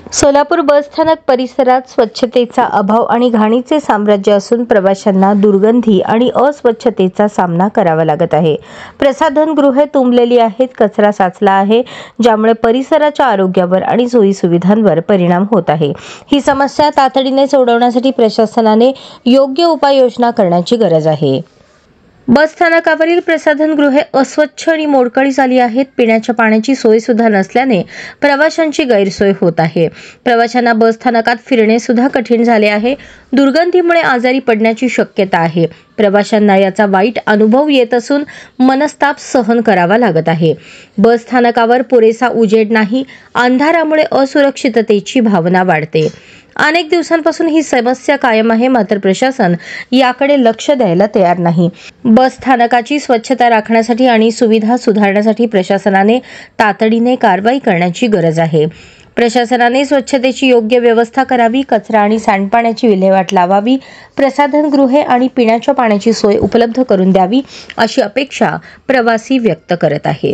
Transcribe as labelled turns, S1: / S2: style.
S1: सोलापूर बसस्थानक परिसरात स्वच्छतेचा अभाव आणि घाणीचे साम्राज्य असून प्रवाशांना दुर्गंधी आणि अस्वच्छतेचा सामना करावा लागत आहे. प्रसाधनगृहे तुंबलेली आहेत, कचरा साचला आहे, ज्यामुळे परिसराच्या आरोग्यावर आणि सोयीसुविधांवर परिणाम होत आहे. ही समस्या तातडीने सोडवण्यासाठी प्रशासनाने योग्य उपाययोजना करण्याची गरज आहे. बसस्थानकावरील प्रसाधनगृहे अस्वच्छ आणि मोडकळी झाली आहेत. पिण्याच्या पाण्याची सोय सुद्धा नसल्याने प्रवाशांची गैरसोय होत आहे. प्रवाशांना बसस्थानकात फिरणे सुद्धा कठीण झाले आहे. दुर्गंधीमुळे आजारी पडण्याची शक्यता आहे. प्रवाशांना याचा वाईट अनुभव येत असून मनस्ताप सहन करावा लागत आहे. बसस्थानकावर पुरेसा उजेड नाही, अंधारामुळे असुरक्षिततेची भावना वाढते. अनेक दिवसांपासून ही समस्या कायम आहे, मात्र प्रशासन याकडे लक्ष द्यायला तयार नाही. बस स्थानकाची स्वच्छता राखण्यासाठी आणि सुविधा सुधारण्यासाठी प्रशासनाने तातडीने कारवाई करण्याची गरज आहे. प्रशासनाने स्वच्छतेची योग्य व्यवस्था करावी, कचरा आणि सांडपाण्याची विल्हेवाट लावावी, प्रसाधनगृहे आणि पिण्याच्या पाण्याची सोय उपलब्ध करून द्यावी, अशी अपेक्षा प्रवासी व्यक्त करत आहेत.